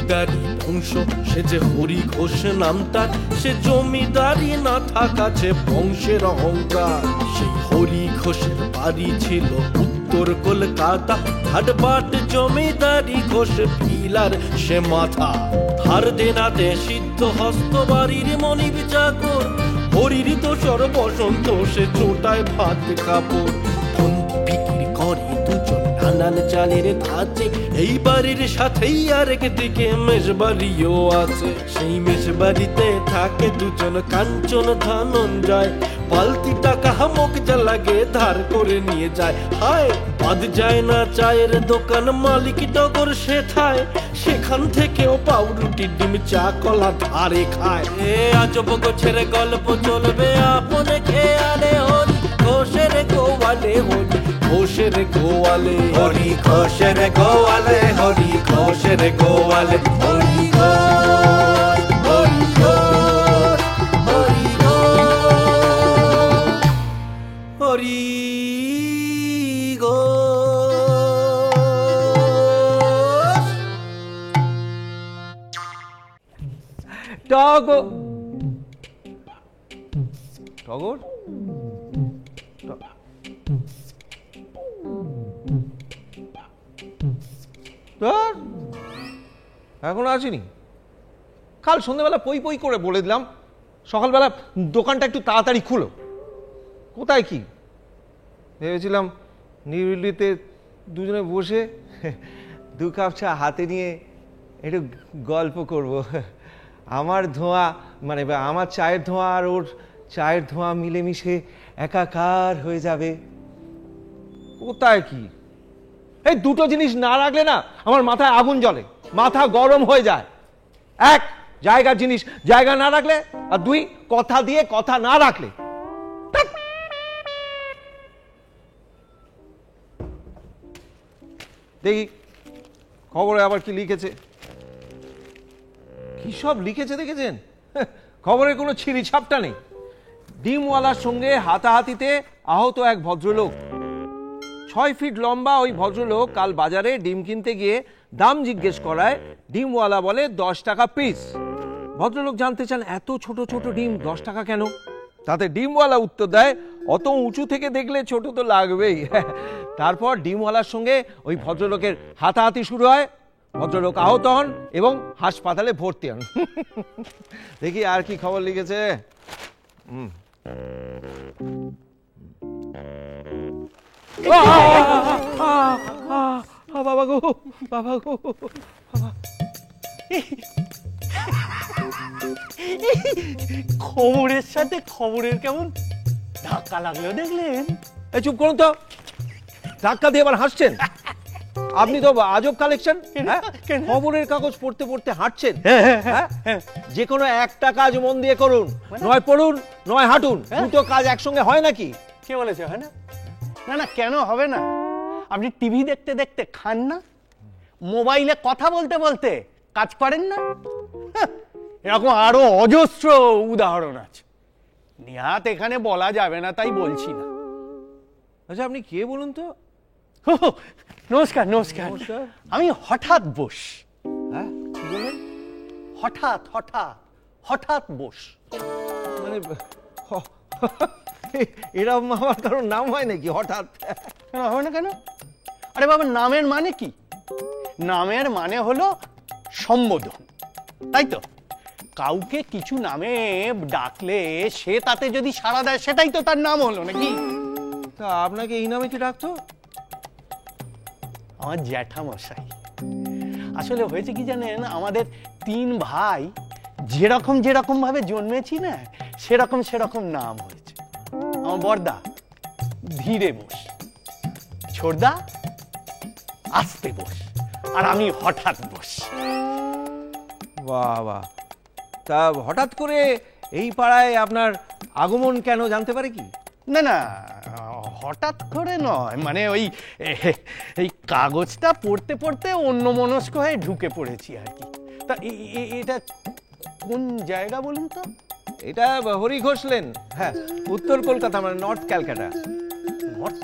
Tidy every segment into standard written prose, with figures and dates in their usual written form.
জমিদারি বংশ, সে যে হরি ঘোষ নামটা, সে জমিদারি না থাকাছে বংশের অহংকার। সেই হরি ঘোষের বাড়ি ছিল উত্তর কলকাতা, হাটবাট জমিদারি ঘোষ পিলার সে মাথা। ধার দেনাতে সিদ্ধ হস্ত বাড়ির মনিব চাকর, হরির দোসর বসন্ত সে চোটায় ভাত কাপড়। বিক্রি করে দুজন নানান চালের ধাঁচে, এই বাড়ির সাথেই আরেক দিকে মেষবাড়িও আছে। সেই মেষবাড়িতে থাকে দুজন কাঞ্চন ধনঞ্জয়, বালতি টাকা হামক যা লাগে ধার করে নিয়ে যায়। হায় বাদ যায় না চায়ের দোকান, মালিক টগর সেথায়, সেখান থেকেও পাউরুটি ডিম চা কলা ধারে খায়। এ আজব গোছের গল্প চলবে আপনে খেয়ালে, হরি ঘোষের গোয়ালে, হরি ঘোষের গোয়ালে, হরি ঘোষের গোয়ালে, হরি ঘোষের গোয়ালে, হরি ঘোষ, হরি ঘোষ, হরি ঘোষ, হরি ঘোষ। টগর টগর এখন আসিনি। কাল সন্ধ্যাবেলা পই পই করে বলে দিলাম সকালবেলা দোকানটা একটু তাড়াতাড়ি খুলো। কোথায় কি ভেবেছিলাম নিরিবিলিতে দুজনে বসে দু কাপ চা হাতে নিয়ে একটু গল্প করব। আমার ধোঁয়া মানে আমার চায়ের ধোঁয়া আর ওর চায়ের ধোঁয়া মিলেমিশে একাকার হয়ে যাবে। কোথায় কি এই দুটো জিনিস না রাখলে না আমার মাথায় আগুন জ্বলে, মাথা গরম হয়ে যায়। এক, জায়গার জিনিস জায়গা না রাখলে, আর দুই, কথা দিয়ে কথা না রাখলে। দেখি খবরে আবার কি লিখেছে। কি সব লিখেছে দেখেছেন? খবরের কোনো ছিঁড়ি ছাপটা নেই। ডিমওয়ালার সঙ্গে হাতাহাতিতে আহত এক ভদ্রলোক। 6 ফিট লম্বা ওই ভদ্রলোক কাল বাজারে ডিম কিনতে গিয়ে দাম জিজ্ঞেস করায় ডিমওয়ালা বলে 10 টাকা পিস। ভদ্রলোক জানতে চান এত ছোট ছোট ডিম 10 টাকা কেন? তাতে ডিমওয়ালা উত্তর দেয়, অত উঁচু থেকে দেখলে ছোট তো লাগবেই। তারপর ডিমওয়ালার সঙ্গে ওই ভদ্রলোকের হাতাহাতি শুরু হয়। ভদ্রলোক আহত হন এবং হাসপাতালে ভর্তি হন। দেখি আর কি খবর লিখেছে। বাবা গো, বাবা গো, খবরের সাথে খবরের কেমন ধাক্কা লাগলো দেখলেন? এই চুপ করুন তো, ধাক্কা দিয়ে আবার হাসছেন। আপনি তো আজব কালেকশন। খবরের কাগজ পড়তে পড়তে হাঁটছেন। যে কোনো একটা কাজ মন দিয়ে করুন, নয় পড়ুন নয় হাঁটুন, দুটো কাজ একসঙ্গে হয় নাকি? কে বলেছে হয় না? না না, কেন হবে না? আপনি টিভি দেখতে দেখতে খান না? মোবাইলে কথা বলতে বলতে কাজ করেন না? এরকম আরো অজস্র উদাহরণ আছে, নিহাত এখানে বলা যাবে না তাই বলছি না। আচ্ছা আপনি কে বলুন তো? নমস্কার নমস্কার, আমি হঠাৎ বোস। হ্যাঁ কি বলেন? হঠাৎ হঠাৎ হঠাৎ বোস মানে এরকম আমার কারণ নাম হয় নাকি হঠাৎ? কেন হবে না কেন? আরে বাবা, নামের মানে কি? নামের মানে হলো সম্বোধন, তাই তো? কাউকে কিছু নামে ডাকলে সে তাতে যদি সাড়া দেয় সেটাই তো তার নাম হলো নাকি? তা আপনাকে এই নামে কি ডাকতো? আমার জ্যাঠামশাই। আসলে হয়েছে কি জানেন, আমাদের 3 ভাই যেরকম যেরকম ভাবে জন্মেছি না, সেরকম সেরকম নাম হয়েছে। আমার বড়দা ধীরে বোস, ছোটদা আস্তে বোস, আর আমি হঠাৎ বোস। বাবা, তা হঠাৎ করে এই পাড়ায় আপনার আগমন কেন জানতে পারে কি? না না, হঠাৎ করে নয়, মানে ওই এই কাগজটা পড়তে পড়তে অন্যমনস্ক হয়ে ঢুকে পড়েছি আর কি। তা এটা কোন জায়গা বলুন তো? এটা হরি ঘোষ লেন। হ্যাঁ, উত্তর কলকাতা, মানে নর্থ ক্যালকাটা। নর্থ?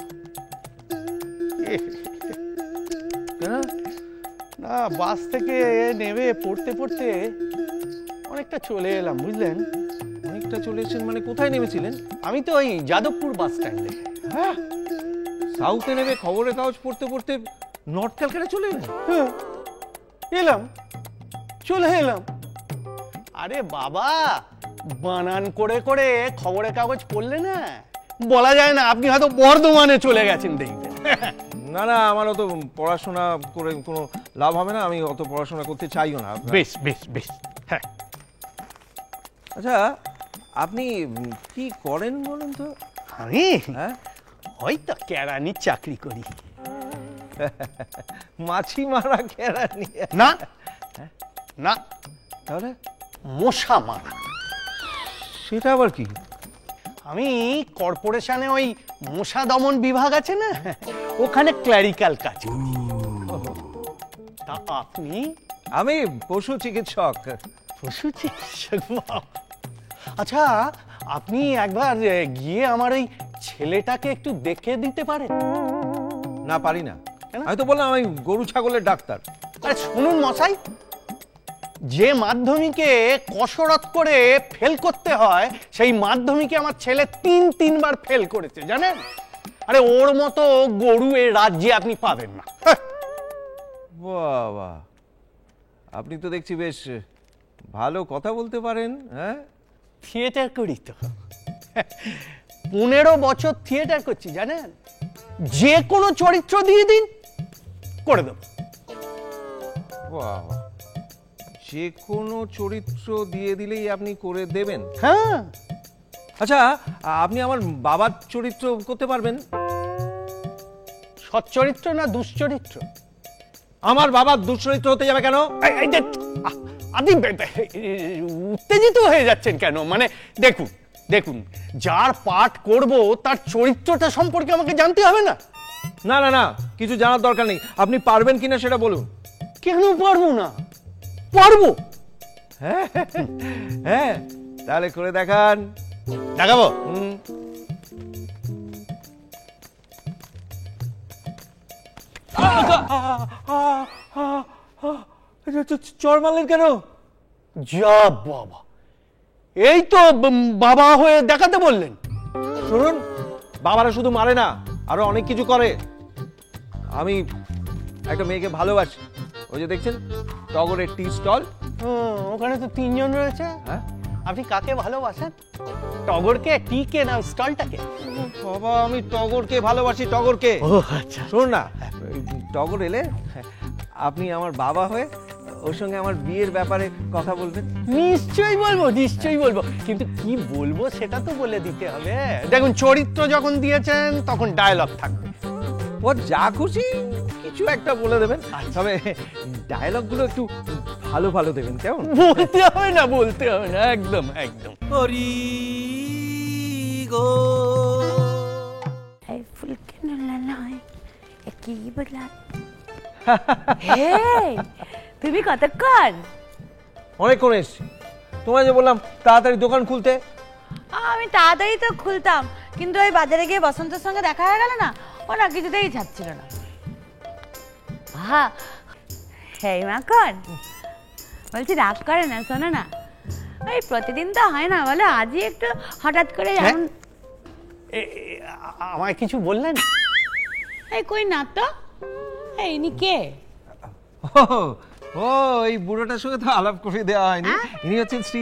না, বাস থেকে নেমে পড়তে পড়তে অনেকটা চলে এলাম, বুঝলেন? অনেকটা চলে এসেছেন মানে কোথায় নেমেছিলেন? আমি তো ওই যাদবপুর বাস স্ট্যান্ডে। হ্যাঁ, সাউথে নেমে খবরের কাগজ পড়তে পড়তে নর্থ ক্যালকাটা চলে এলেন? হ্যাঁ, এলাম, চলে এলাম। আরে বাবা, বানান করে করে খবরের কাগজ পড়লে না বলা যায় না আপনি হয়তো বর্ধমানে চলে গেছেন, দেখবেন। না না, আমার অত পড়াশোনা করে কোনো লাভ হবে না, আমি অত পড়াশোনা করতে চাইও না। বেশ বেশ বেশ। হ্যাঁ, আচ্ছা, আপনি কি করেন বলুন তো? আমি হ্যাঁ, হয়তো কেরানির চাকরি করি। মাছি মারা কেরানি? না না, তাহলে মশা মারা। সেটা আবার কি? আমি কর্পোরেশনে ওই মশা দমন বিভাগ আছে না, ওখানে ক্লারিক্যাল কাজ করি। তা আপনি? আমি পশু চিকিৎসক। পশু চিকিৎসক? বাহ! আচ্ছা, আপনি একবার গিয়ে আমার ওই ছেলেটাকে একটু দেখে দিতে পারেন? না, পারি না। কেন? আমি তো বললাম আমি গরু ছাগলের ডাক্তার। আরে শুনুন মশাই, যে মাধ্যমিকে কসরত করে ফেল করতে হয় সেই মাধ্যমিকে আমার ছেলে তিনবার ফেল করেছে, জানেন? আরে ওর মতো গরু এই রাজ্যে আপনি পাবেন না। বাবা, আপনি তো দেখছি বেশ ভালো কথা বলতে পারেন। হ্যাঁ, থিয়েটার করি তো, 15 বছর থিয়েটার করছি, জানেন? যে কোনো চরিত্র দিয়ে দিন, করে দেব। বাবা, যে কোনো চরিত্র দিয়ে দিলেই আপনি করে দেবেন? হ্যাঁ, আচ্ছা, আপনি আমার বাবার চরিত্র করতে পারবেন? সৎ চরিত্র না দুশ্চরিত্র? আমার বাবার দুশ্চরিত্র হতে যাবে কেন? এই যে, আপনি উত্তেজিত হয়ে যাচ্ছেন কেন? মানে দেখুন দেখুন, যার পাঠ করব তার চরিত্রটা সম্পর্কে আমাকে জানতে হবে না? না না না, কিছু জানার দরকার নেই। আপনি পারবেন কিনা সেটা বলুন। কেন পারবো না? পারবো। হ্যাঁ হ্যাঁ, তাহলে করে দেখান। দেখাবো? চর মারলেন কেন? যা বাবা, এই তো বাবা হয়ে দেখাতে বললেন। শুনুন, বাবারা শুধু মারে না, আরো অনেক কিছু করে। আমি একটা মেয়েকে ভালোবাসি, ওই যে দেখছেন টগরের টি স্টল, ওখানে তো 3 জন রয়েছে। হ্যাঁ, আপনি কাকে ভালোবাসেন? টগরকে, টিকে না স্টলটাকে? বাবা, আমি টগরকে ভালোবাসি, টগরকে। ও আচ্ছা। শুনুন না, টগর এলে আপনি আমার বাবা হয়ে ওর সঙ্গে আমার বিয়ের ব্যাপারে কথা বলবেন। নিশ্চয়ই বলবো, নিশ্চয়ই বলবো, কিন্তু কি বলবো সেটা তো বলে দিতে হবে। দেখুন, চরিত্র যখন দিয়েছেন তখন ডায়লগ থাকবে। ও যা খুশি কিছু একটা বলে দেবেন, তবে ডায়লগ গুলো একটু ভালো ভালো দেবেন, কেমন? বলতে হবে না, বলতে হবে না, একদম একদম। হরি গো এই ফুল কেন লালায় একই বলা। হেই, তুমি কতক্ষণ? অনেকক্ষণ এসছি। তোমায় যে বললাম তাড়াতাড়ি দোকান খুলতে। আমি তাড়াতাড়ি তো খুলতাম, কিন্তু ওই বাজারে গিয়ে বসন্তের সঙ্গে দেখা হয়ে গেল না, ও না কিছুতেই ছাড়ছিল না। হেই মাখন, বলছি রাগ করে না, শোনো না, এই প্রতিদিন তো হয় না, বলো আজই একটু হঠাৎ করে এমন। আমায় কিছু বললেন? এই কই না তো, এই ইনি কে? ও, এই বুড়োটার সঙ্গে তো আলাপ করে দেওয়া হয়নি। ইনি হচ্ছেন শ্রী,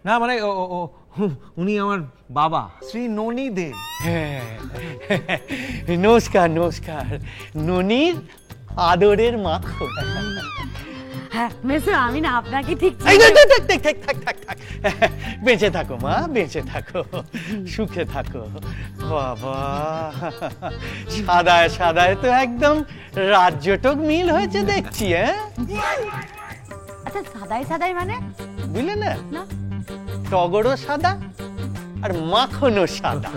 না মানে উনি আমার বাবা, শ্রী ননী দে। নমস্কার নমস্কার, ননির আদরের মাখন। হ্যাঁ মেসো, আমি না আপনাকে ঠিক বেঁচে থাকো মা, বেঁচে থাকো, সুখে থাকো। বাবা, সাদায় সাদায় তো একদম রাজ্যটক মিল হয়েছে দেখছি। হ্যাঁ, আচ্ছা, সাদাই সাদাই মানে? বুঝলে না? না। টগরও সাদা আর মাখনও সাদা।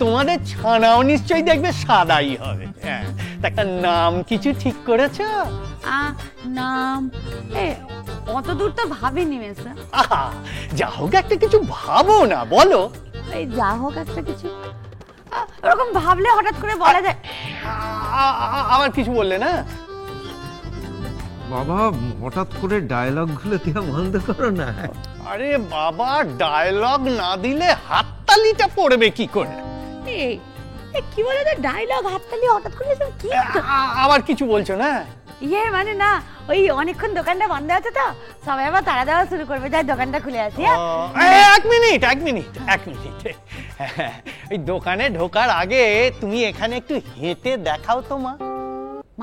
তোমাদের ছানাও নিশ্চয়ই দেখবে সাদাই হবে। হ্যাঁ, একটা নাম কিছু ঠিক করেছো? নাম অত দূর তো ভাবিনি মেসো। আহা, যা হোক একটা কিছু ভাবো না, বলো। এই যা হোক একটা কিছু, ওরকম ভাবলে হঠাৎ করে বলা যায়। আবার কিছু বললে না? বাবা হঠাৎ করে ডায়লগ গুলো দেওয়া বন্ধ করো না। আরে বাবা, ডায়লগ না দিলে হাততালিটা পড়বে কি করে? এই কি বলে তো ডায়লগ হাততালি হঠাৎ করে এসব কি? আবার কিছু বলছো না? ইয়ে মানে না, ওই অনেকক্ষণ দোকানটা বন্ধ আছে তো সবাই আবার তাড়া দেওয়া শুরু করবে, যাই দোকানটা খুলে আসি। এক মিনিট। ওই দোকানে ঢোকার আগে তুমি এখানে একটু হেঁটে দেখাও তো মা।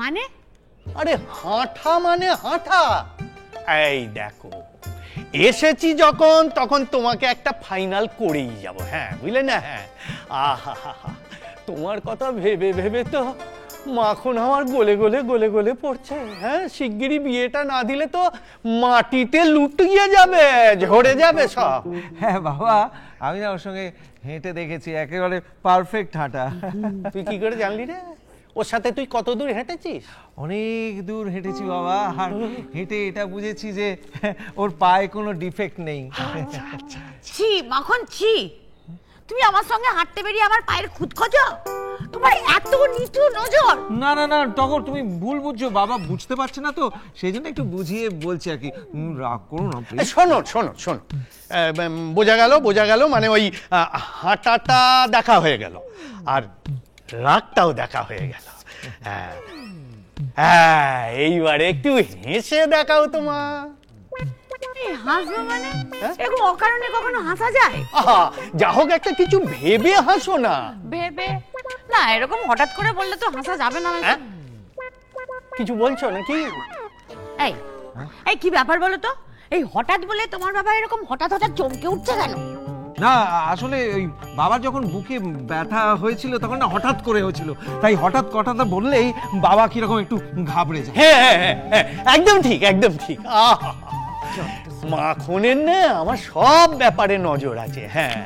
মানে? আরে হাঁটা মানে হাঁটা। এই দেখো, এসেছি যখন তখন তোমাকে একটা ফাইনাল করেই যাব। হ্যাঁ বুঝলে না? হ্যাঁ, আহা তোমার কথা ভেবে ভেবে তো মাখন আমার গলে গলে পড়ছে। হ্যাঁ, শিগগিরই বিয়েটা না দিলে তো মাটিতে লুটিয়ে যাবে, ঝরে যাবে সব। হ্যাঁ বাবা, আমি না ওর সঙ্গে হেঁটে দেখেছি, একেবারে পারফেক্ট হাঁটা। তুই কি করে জানলি রে? ওর সাথে তুই কত দূর হেঁটেছিস? অনেক দূর হেঁটেছি বাবা, আর হেঁটে এটা বুঝেছি যে ওর পায়ে কোনো ডিফেক্ট নেই। ছি মাখন ছি, তুমি আমার সঙ্গে হাঁটতে বেরিয়ে আমার পায়ের খুদ খোঁজো? তোমার এত নিচু নজর? না না না টগর, তুমি ভুল বুঝছো, বাবা বুঝতে পারছে না তো সেই জন্য একটু বুঝিয়ে বলছি আর কি। রাগ করো না please। শোনো, বোঝা গেল মানে ওই হাঁটাটা দেখা হয়ে গেল, আর রাগটাও দেখা হয়ে গেল। হ্যাঁ, এইবারে একটু হেসে দেখাও তোমা। হাসবো মানে? এরকম অকারণে কখনো হাসা যায়? আহা, যা হোক একটা কিছু ভেবে হাসো না। ভেবে না, এরকম হঠাৎ করে বললে তো হাসা যাবে না। কিছু বলছো নাকি? এই এই কি ব্যাপার বলো তো? এই হঠাৎ বলে তোমার বাবা এরকম হঠাৎ চমকে উঠছে কেন? না আসলে ওই বাবার যখন বুকে ব্যথা হয়েছিল তখন না হঠাৎ করে হয়েছিল, তাই হঠাৎ কথাটা বললেই বাবা কিরকম একটু ঘাবড়ে যায়। হ্যাঁ, একদম ঠিক। আহা, মাখনের না আমার সব ব্যাপারে নজর আছে। হ্যাঁ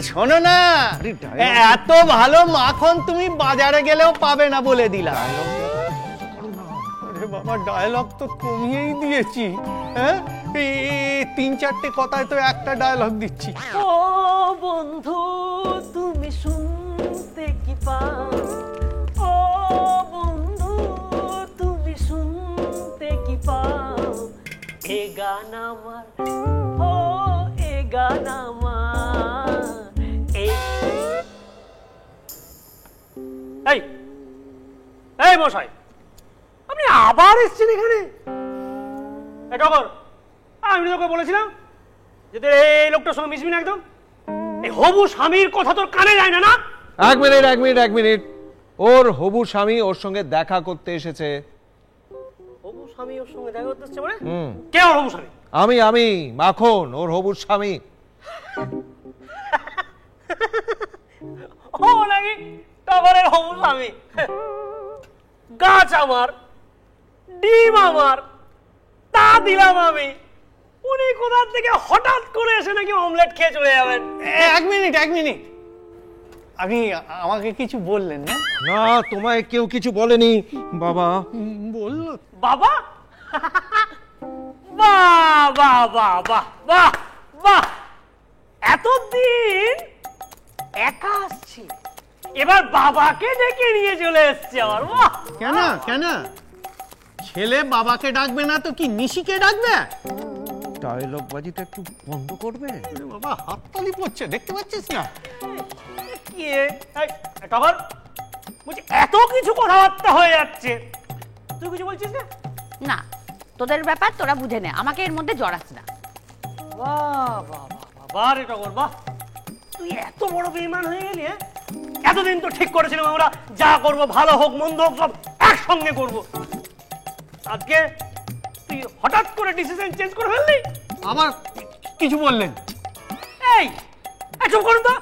শোনো না, এত ভালো মাখন তুমি বাজারে গেলেও পাবে না বলে দিলাম। আরে বাবা, ডায়লগ তো কমিয়েই দিয়েছি। হ্যাঁ, এই 3-4টে কথায় তো একটা ডায়লগ দিচ্ছি। ও বন্ধু তুমি শুনতে কি পাও? ও বন্ধু তুমি শুনতে কি পাও? এ গান আমার, ও এ গান আমার। এই মশাই, আপনি আবার এসেছেন এখানে? আমি তোকে বলেছিলাম যে এই লোকটার সঙ্গে মিশবি না একদম। এই হবু স্বামীর কথা তোর কানে যায় না? না, এক মিনিট, ওর হবু স্বামী ওর সঙ্গে দেখা করতে এসেছে। হবু স্বামী ওর সঙ্গে দেখা করতে এসেছে মানে? কে ওর হবু স্বামী? আমি মাখন, ওর হবু স্বামী। ও নাকি টগরের হবু স্বামী? গাছ আমার, ডিম আমার, তা দিলাম আমি। উনি কোথা থেকে হঠাৎ করে এসে নাকি অমলেট খেয়ে চলে যাবেন? এক মিনিট, আপনি আমাকে কিছু বললেন না? না, তোমায় কেউ কিছু বলেনি বাবা। বললো বাবা? বাহ বাহ বাহ বাহ বাহ বাহ, এতদিন একা আসছি, এবার বাবাকে ডেকে নিয়ে চলে এসছে আমার। বাহ! কেন ছেলে বাবাকে ডাকবে না তো কি নিশিকে ডাকবে? ডায়লগ বাজিটা একটু বন্ধ করবে? বাবা হাততালি পড়ছে, দেখতে পাচ্ছিস না? কি টগর বলছি, এত কিছু কথাবার্তা হয়ে যাচ্ছে, তুই কিছু বলছিস না? না, তোদের ব্যাপার তোরা বুঝে নে, আমাকে এর মধ্যে জড়াস না। বাহ বাহ বাহ বাহ রে টগর, বাহ, তুই এত বড় বেঈমান হয়ে গেলি? এতদিন তো ঠিক করেছিলাম আমরা যা করব, ভালো হোক মন্দ হোক সব একসঙ্গে করব। আজকে তুই হঠাৎ করে ডিসিশন চেঞ্জ করে ফেললি। আবার কিছু বললেন? এই চুপ করুন তো।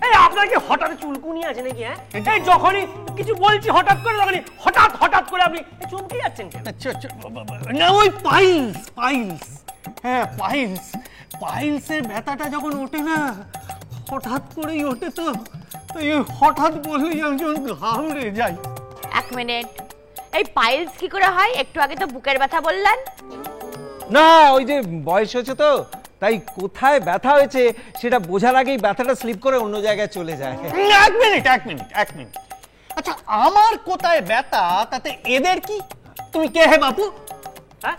এই আপনার কি হঠাৎ চুলকুনি আছে নাকি? এই যখনই কিছু বলছি হঠাৎ করে, তখনই হঠাৎ করে আপনি চমকে যাচ্ছেন কেন? না, ওই পাইলস। হ্যাঁ, পাইলসের ব্যথাটা যখন ওঠে না, হঠাৎ করেই ওঠে, তো এই হঠাৎ বলেই একজন ঘাবড়ে যাই। এক মিনিট, এই পাইলস কি করে হয়? একটু আগে তো বুকের ব্যথা বললেন। না, ওই যে বয়স হয়েছে তো, তাই কোথায় ব্যথা হয়েছে সেটা বোঝার আগেই ব্যথাটা স্লিপ করে অন্য জায়গায় চলে যায়। এক মিনিট। আচ্ছা, আমার কোথায় ব্যথা তাতে এদের কি? তুমি কে হে বাপু? হ্যাঁ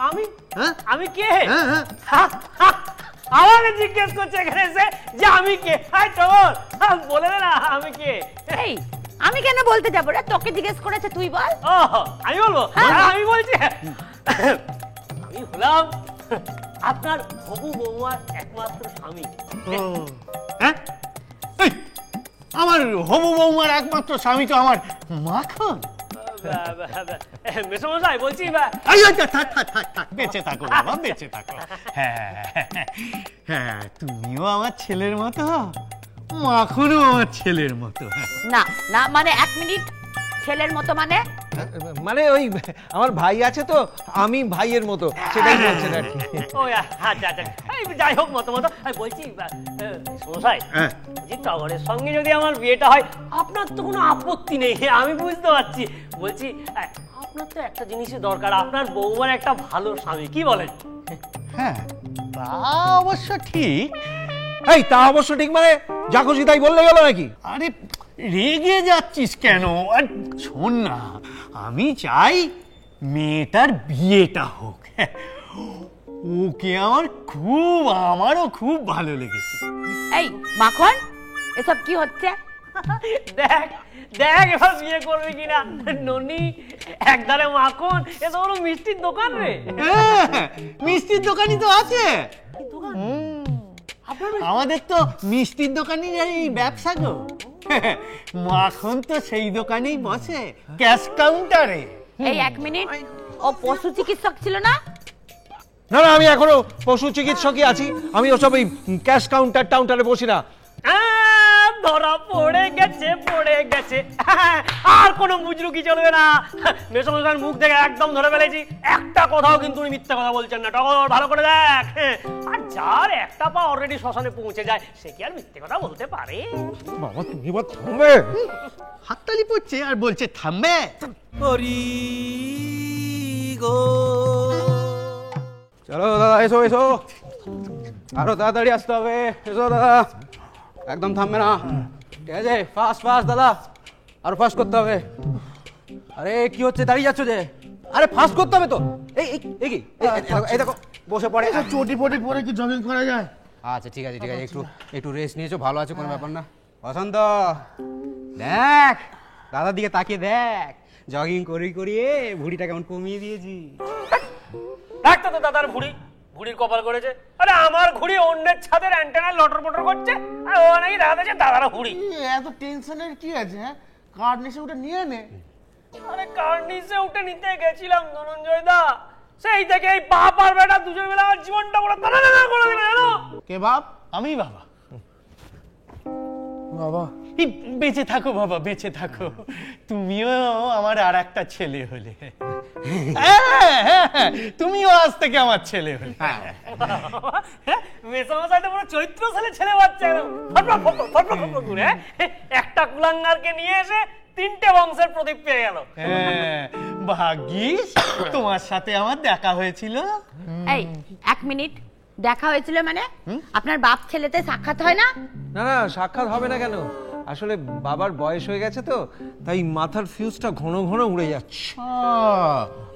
আমি হ্যাঁ? আমি কে হ্যাঁ হ্যাঁ আমাকে জিজ্ঞেস করছে এখানে এসে যে আমি কে? হাই টগর, বলে দে না আমি কে। এই আমি কেন বলতে যাবো রে? তোকে জিজ্ঞেস করেছে, তুই বল। ও আমি বলবো? আমি বলছি আমি হলাম আপনার হবু বৌমার একমাত্র স্বামী। হ্যাঁ এই, আমার হবু বৌমার একমাত্র স্বামী তো আমার মাখন। মেসমশাই বলছি থাক বেঁচে থাকো বাবা, বেঁচে থাকো। হ্যাঁ হ্যাঁ, তুমিও আমার ছেলের মতো, মাখনও আমার ছেলের মতো। না না মানে 1 মিনিট, ছেলের মতো মানে? মানে ওই আমার ভাই আছে তো, আমি ভাইয়ের মতো, সেটাই বলছেন আর কি। ও আচ্ছা আচ্ছা, যাই হোক মতো আমি বলছি মেসমশাই, যে টগরের সঙ্গে যদি আমার বিয়েটা হয় আপনার তো কোনো আপত্তি নেই, আমি বুঝতে পারছি। বলছি আপনার তো একটা জিনিসই দরকার, আপনার বৌমার একটা ভালো স্বামী, কি বলেন? হ্যাঁ তা অবশ্য ঠিক। এই তা অবশ্য ঠিক মানে যা খুশি তাই বললে গেল নাকি? আরে রেগে যাচ্ছিস কেন? আর শোন না, আমি চাই মেয়েটার বিয়েটা হোক। ওকে আমারও খুব ভালো লেগেছে। এই মাখন, এসব কি হচ্ছে? দেখ দেখ এবার বিয়ে করবি কিনা। ননি একধারে মাখন, এ তো হলো মিষ্টির দোকান রে। মিষ্টির দোকানই তো আছে আমাদের, তো মিষ্টির দোকানই এই ব্যবসা গো। মাখন তো সেই দোকানেই বসে, ক্যাশ কাউন্টারে। এই 1 মিনিট, ও পশু চিকিৎসক ছিল না? না না, আমি এখনো পশু চিকিৎসকই আছি, আমি ওসব ওই ক্যাশ কাউন্টারে বসি না। ধরা পড়ে গেছে, আর কোনো মুজরুকি চলবে না। মেসমশাইয়ের মুখ থেকে একদম ধরে ফেলেছি, একটা কথাও কিন্তু উনি মিথ্যা কথা বলছেন না। টগর ভালো করে দেখ, আর যার একটা পা অলরেডি শ্মশানে পৌঁছে যায় সে কি আর মিথ্যে কথা বলতে পারে? বাবা তুমি এবার থামবে? হাততালি পড়ছে আর বলছে থামবে। চলো দাদা, এসো এসো, আরো তাড়াতাড়ি আসতে হবে, এসো দাদা, একদম থামবে না, ঠিক আছে? ফাস্ট ফাস্ট দাদা, আরো ফাস্ট করতে হবে। আরে কি হচ্ছে, দাঁড়িয়ে যাচ্ছ যে? আরে ফাস্ট করতে হবে তো। এই এই এই কি এই দেখো বসে পড়ে। চটি পটি পরে কি জগিং করা যায়? আচ্ছা ঠিক আছে ঠিক আছে, একটু রেস্ট নিয়েছো, ভালো আছে, কোনো ব্যাপার না। বসন্ত দেখ, দাদার দিকে তাকিয়ে দেখ, জগিং করিয়ে ভুঁড়িটা কেমন কমিয়ে দিয়েছি। দেখ তো দাদার ভুড়ির কপাল করেছে। আরে আমার ঘুড়ি অন্যের ছাদের অ্যান্টেনায় লটর পটর করছে, আর ও নাকি দেখা যাচ্ছে দাদার ভুড়ি। এত টেনশনের কি আছে? হ্যাঁ, কার্ড নিচে উঠে নিয়ে নে। আরে কার্নিসে উঠে নিতে গেছিলাম ধনঞ্জয় দা, সেই থেকে এই বাপ আর বেটা দুজন মিলে আমার জীবনটা পুরো টানাটানা করে দিল জানো। কে বাপ? আমি বাবা। বাবা এই বেঁচে থাকো বাবা, বেঁচে থাকো, তুমিও আমার আর একটা ছেলে হলে। তুমিও আজ থেকে আমার ছেলে হলে। মেসমশাই তো পুরো চরিত্রশালী ছেলে বাচ্চা, ফটফট করে একটা কুলাঙ্গারকে নিয়ে এসে 3টে বংশের প্রদীপ পেয়ে গেল। ভাগ্যিস তোমার সাথে আমার দেখা হয়েছিল। এই 1 মিনিট, দেখা হয়েছিল মানে? আপনার বাপ ছেলেতে সাক্ষাৎ হয় না? না না, সাক্ষাৎ হবে না কেন? আসলে বাবার বয়স হয়ে গেছে তো, তাই মাথার ফিউজটা ঘন ঘন উড়ে যাচ্ছে।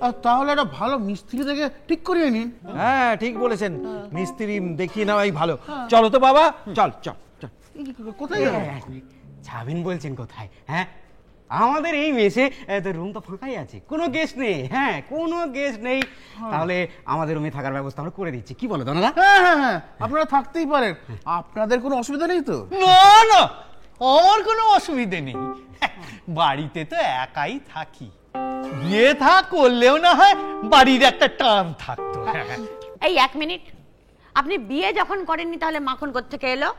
আর তাহলে একটা ভালো মিস্ত্রি থেকে ঠিক করিয়ে নিন। হ্যাঁ ঠিক বলেছেন, মিস্ত্রি দেখিয়ে নেওয়াই ভালো। চলো তো বাবা, চল চল চল। কোথায় যাবো? যাবেন বলছেন কোথায়? হ্যাঁ, আমাদের এই মেসে তো রুম তো ফাঁকাই আছে, কোনো গেস্ট নেই। হ্যাঁ, কোনো গেস্ট নেই, তাহলে আমাদের রুমে থাকার ব্যবস্থা আমরা করে দিচ্ছি, কি বলো দাদা? হ্যাঁ হ্যাঁ হ্যাঁ, আপনারা থাকতেই পারেন, আপনাদের কোনো অসুবিধা নেই তো? না না, আমার কোনো অসুবিধে নেই, বাড়িতে তো একাই থাকি, বিয়ে থা করলেও না হয় বাড়ির একটা টান থাকতো। এই 1 মিনিট, আপনি বিয়ে যখন করেননি তাহলে মাখন কোত্থেকে এলো?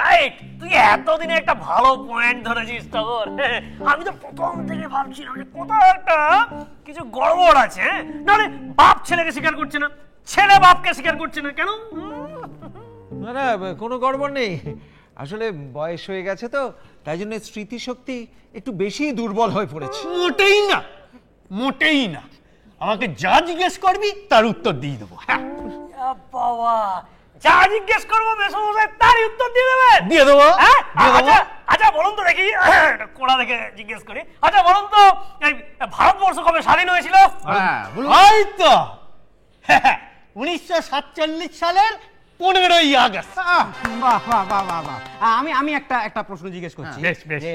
রাইট, তুই এতদিনে একটা ভালো পয়েন্ট ধরেছিস টগর। আমি তো প্রথম থেকে ভাবছিলাম যে কোথাও একটা কিছু গড়বড় আছে। নাহলে বাপ ছেলেকে স্বীকার করছে না, ছেলে বাপকে স্বীকার করছে না কেন? না না, কোনো গড়বড় নেই, আসলে বয়স হয়ে গেছে তো, তাই জন্য স্মৃতিশক্তি একটু বেশি দুর্বল হয়ে পড়েছে। মোটেই না, মোটেই না, আমাকে যা জিজ্ঞেস করবি তার উত্তর দিয়ে দেবো। বাবা, যা জিজ্ঞেস করবো মেসমশাই তারই উত্তর দিয়ে দেবেন? দিয়ে দেবো। আচ্ছা বলুন তো দেখি, কোড়া দেখে জিজ্ঞেস করি, আচ্ছা বলুন তো এই ভারতবর্ষ কবে স্বাধীন হয়েছিল? হ্যাঁ বলুন। ওই তো 1947 সালের 15ই আগস্ট। বাহ বাহ বাহ বাহ বাহ। আমি একটা প্রশ্ন জিজ্ঞেস করছি বেশ, বেশ। যে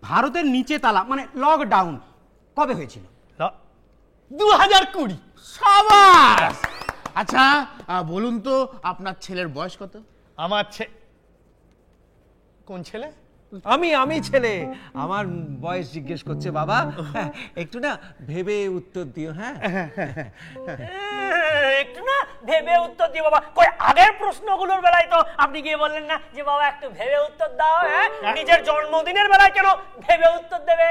ভারতের নিচে তালা মানে লকডাউন কবে হয়েছিল? 2020। সাবাস। আচ্ছা বলুন তো আপনার ছেলের বয়স কত? আমার কোন ছেলে? আমি ছেলে, আমার বয়স জিজ্ঞেস করছে বাবা। একটু না ভেবে উত্তর দিও। হ্যাঁ একটু না ভেবে উত্তর দিই বাবা। কই আগের প্রশ্নগুলোর বেলায় তো আপনি গিয়ে বললেন না যে বাবা একটু ভেবে উত্তর দাও। হ্যাঁ নিজের জন্মদিনের বেলায় কেন ভেবে উত্তর দেবে?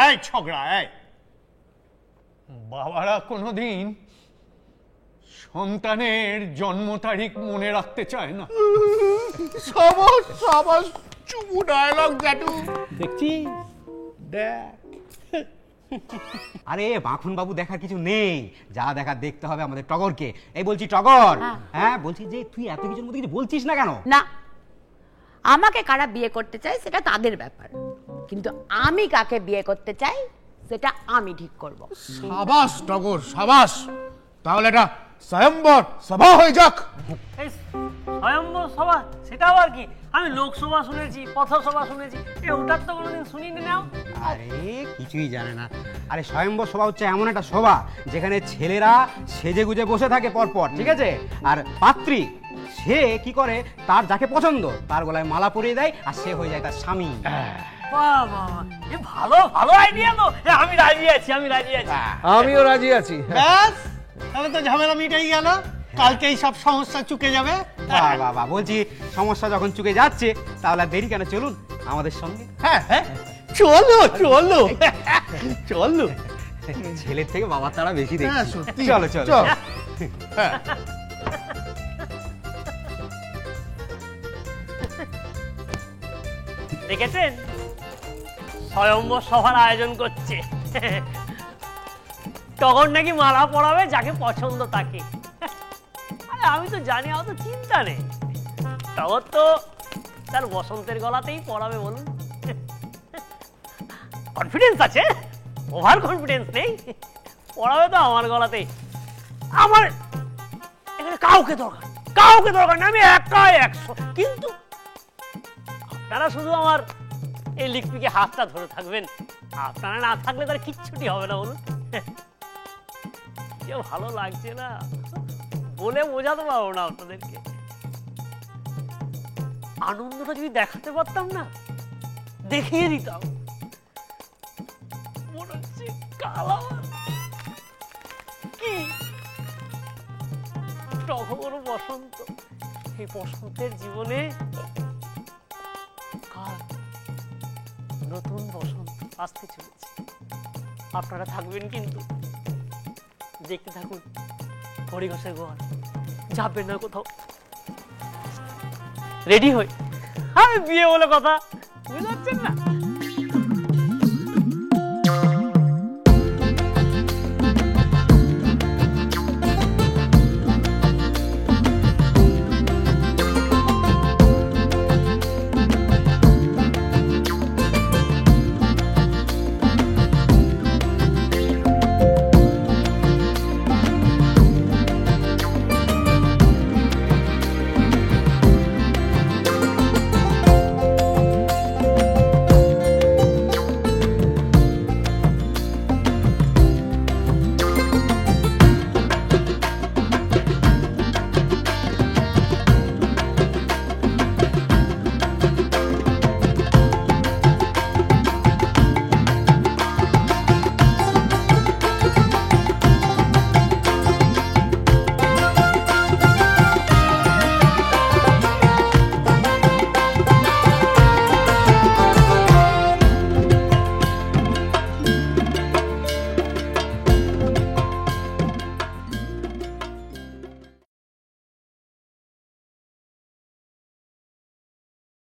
এই ছোকরা, এই বাবারা কোনোদিন সন্তানের জন্ম তারিখ মনে রাখতে চায় না। সাবাস সাবাস, চুমু ডায়লগ জ্যাঠু। দেখছি দেখ। আরে মাখন বাবু দেখার কিছু নেই, যা দেখার দেখতে হবে আমাদের টগরকে। এই বলছি টগর, হ্যাঁ বলছি যে তুই এত কিছুর মধ্যে কিছু বলছিস না কেন? না, আমাকে কারা বিয়ে করতে চায় সেটা তাদের ব্যাপার, কিন্তু আমি কাকে বিয়ে করতে চাই সেটা আমি ঠিক করব। সাবাস টগর সাবাস, তাহলে এটা স্বয়ম্বর সভা হয়ে যাক। এই স্বয়ম্বর সভা সেটা আবার কি? আমি লোকসভা শুনেছি, পথসভা শুনেছি, ওটার তো কোনোদিন শুনিনি। নাও আরে কিছুই জানে না। আরে স্বয়ম্বর সভা হচ্ছে এমন একটা সভা যেখানে ছেলেরা সেজে গুজে বসে থাকে পরপর, ঠিক আছে? আর পাত্রী সে কি করে, তার যাকে পছন্দ তার গলায় মালা পরিয়ে দেয় আর সে হয়ে যায় তার স্বামী। বাহ বাহ, এ ভালো ভালো আইডিয়া তো। আমি রাজি আছি, আমি রাজি আছি। আমিও রাজি আছি। ব্যাস, তাহলে তো ঝামেলা মিটেই গেল। কালকেই সব সমস্যা চুকে যাবে। বাহ বাহ বাহ, বলছি সমস্যা যখন চুকে যাচ্ছে তাহলে আর দেরি কেন, চলুন আমাদের সঙ্গে। হ্যাঁ হ্যাঁ, চলো চলো চলো। ছেলের থেকে বাবার তারা বেশি হ্যাঁ দেখছি। সত্যি, চলো চলো চল। হ্যাঁ দেখেছেন, স্বয়ম্বর সভার আয়োজন করছে। টগর নাকি মালা পরাবে যাকে পছন্দ তাকে। আরে আমি তো জানি, আমার তো চিন্তা নেই। টগর তো তার বসন্তের গলাতেই পরাবে। বলুন, কনফিডেন্স আছে, ওভার কনফিডেন্স নেই। পরাবে তো আমার গলাতেই। আমার এখানে কাউকে দরকার না, আমি একাই 100। কিন্তু আপনারা শুধু আমার এই লিকপিকে হাতটা ধরে থাকবেন। আপনারা না থাকলে তার কিচ্ছুটি হবে না। বলুন, কেউ ভালো লাগছে না, বলে বোঝাতে পারবো না আপনাদেরকে। আনন্দটা যদি দেখাতে পারতাম না, দেখিয়ে দিতাম। মনে হচ্ছে কাল আমার কি টগর বসন্ত, এই বসন্তের জীবনে কাল নতুন বসন্ত আসতে চলেছে। আপনারা থাকবেন কিন্তু, দেখতে থাকুন হরিঘোষের গোয়াল, যাবেন না কোথাও। রেডি হই, আমি বিয়ে বলে কথা, বুঝতে পারছেন না?